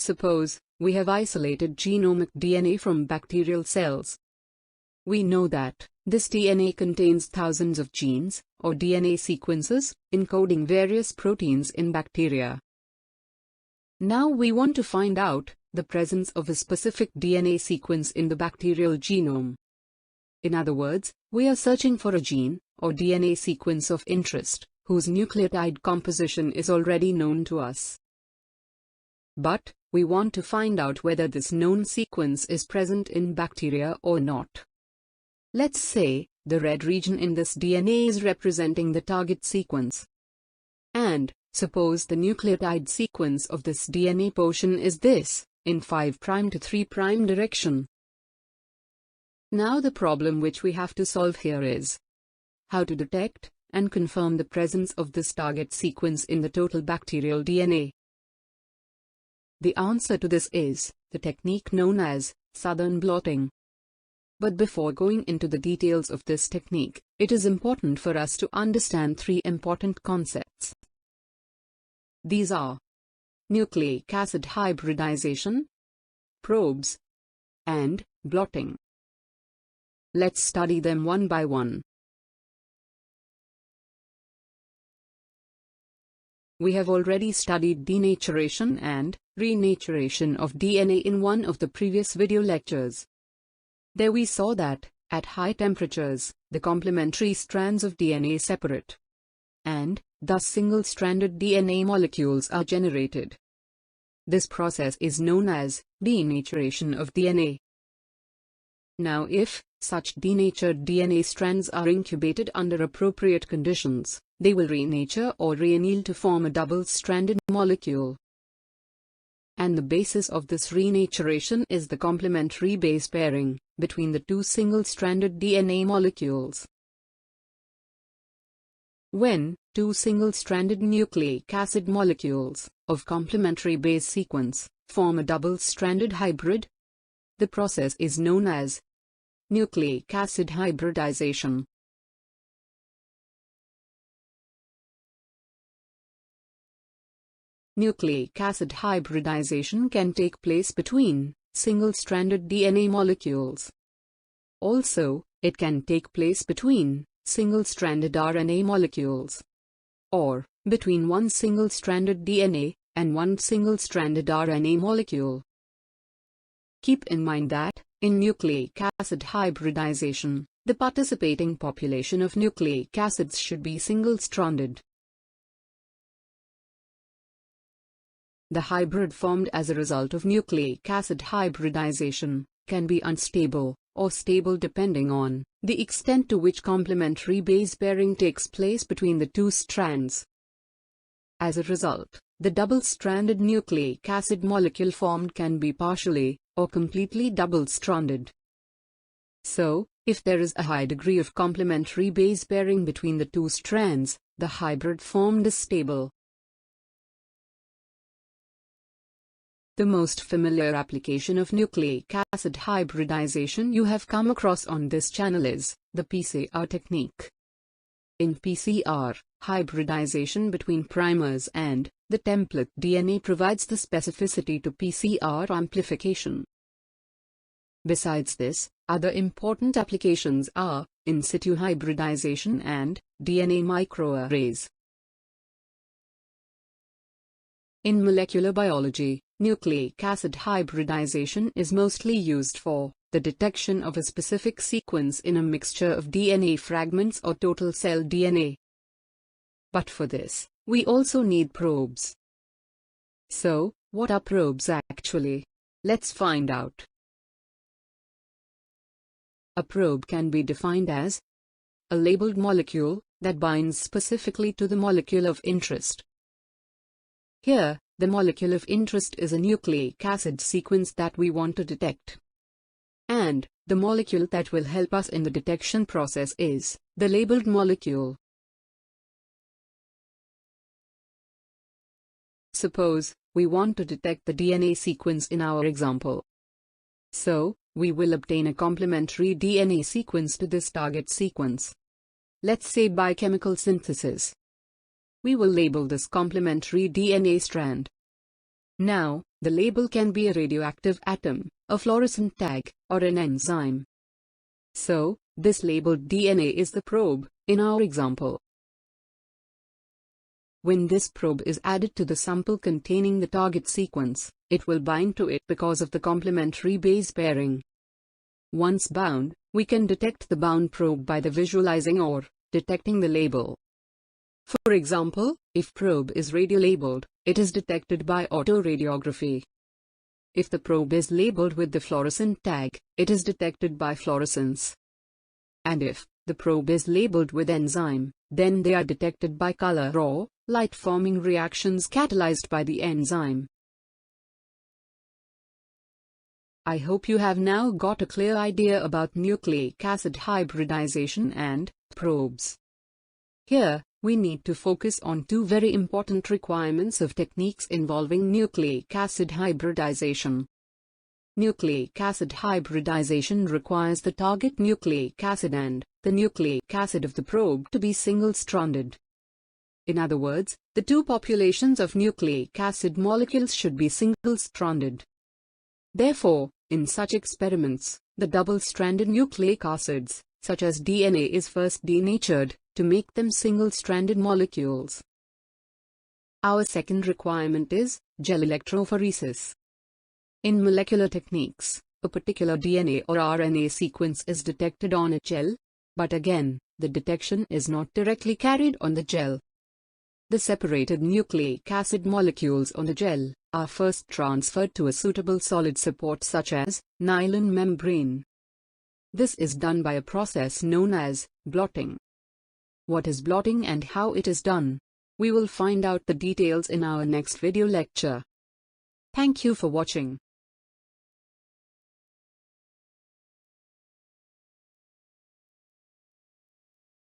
Suppose we have isolated genomic DNA from bacterial cells. We know that this DNA contains thousands of genes, or DNA sequences, encoding various proteins in bacteria. Now we want to find out the presence of a specific DNA sequence in the bacterial genome. In other words, we are searching for a gene, or DNA sequence of interest, whose nucleotide composition is already known to us. But we want to find out whether this known sequence is present in bacteria or not. Let's say the red region in this DNA is representing the target sequence. And suppose the nucleotide sequence of this DNA portion is this, in 5' to 3' direction. Now the problem which we have to solve here is how to detect and confirm the presence of this target sequence in the total bacterial DNA. The answer to this is the technique known as southern blotting. But before going into the details of this technique, it is important for us to understand three important concepts. These are nucleic acid hybridization, probes, and blotting. Let's study them one by one. We have already studied denaturation and renaturation of DNA in one of the previous video lectures. There we saw that, at high temperatures, the complementary strands of DNA separate, and thus single-stranded DNA molecules are generated. This process is known as denaturation of DNA. Now if such denatured DNA strands are incubated under appropriate conditions, they will renature or reanneal to form a double-stranded molecule. And the basis of this renaturation is the complementary base pairing between the two single-stranded DNA molecules. When two single-stranded nucleic acid molecules of complementary base sequence form a double-stranded hybrid, the process is known as nucleic acid hybridization. Nucleic acid hybridization can take place between single-stranded DNA molecules. Also, it can take place between single-stranded RNA molecules, or between one single-stranded DNA and one single-stranded RNA molecule. Keep in mind that, in nucleic acid hybridization, the participating population of nucleic acids should be single-stranded. The hybrid formed as a result of nucleic acid hybridization can be unstable or stable depending on the extent to which complementary base pairing takes place between the two strands. As a result, the double-stranded nucleic acid molecule formed can be partially or completely double-stranded. So, if there is a high degree of complementary base pairing between the two strands, the hybrid formed is stable. The most familiar application of nucleic acid hybridization you have come across on this channel is the PCR technique. In PCR, hybridization between primers and the template DNA provides the specificity to PCR amplification. Besides this, other important applications are in situ hybridization and DNA microarrays. In molecular biology, nucleic acid hybridization is mostly used for the detection of a specific sequence in a mixture of DNA fragments or total cell DNA. But for this, we also need probes. So, what are probes actually? Let's find out. A probe can be defined as a labeled molecule that binds specifically to the molecule of interest. Here, the molecule of interest is a nucleic acid sequence that we want to detect. And the molecule that will help us in the detection process is the labeled molecule. Suppose we want to detect the DNA sequence in our example. So, we will obtain a complementary DNA sequence to this target sequence. Let's say by chemical synthesis. We will label this complementary DNA strand. Now, The label can be a radioactive atom, a fluorescent tag, or an enzyme. So, this labeled DNA is the probe, in our example. When this probe is added to the sample containing the target sequence, it will bind to it because of the complementary base pairing. Once bound, we can detect the bound probe by the visualizing or detecting the label. For example, if probe is radiolabeled, it is detected by autoradiography. If the probe is labeled with the fluorescent tag, it is detected by fluorescence. And if the probe is labeled with enzyme, then they are detected by color or light-forming reactions catalyzed by the enzyme. I hope you have now got a clear idea about nucleic acid hybridization and probes. Here, we need to focus on two very important requirements of techniques involving nucleic acid hybridization. Nucleic acid hybridization requires the target nucleic acid and the nucleic acid of the probe to be single-stranded. In other words, the two populations of nucleic acid molecules should be single-stranded. Therefore, in such experiments, the double-stranded nucleic acids, such as DNA, is first denatured to make them single-stranded molecules. Our second requirement is gel electrophoresis. In molecular techniques, a particular DNA or RNA sequence is detected on a gel, but again, the detection is not directly carried on the gel. The separated nucleic acid molecules on the gel are first transferred to a suitable solid support such as nylon membrane. This is done by a process known as blotting. What is blotting and how it is done? We will find out the details in our next video lecture. Thank you for watching.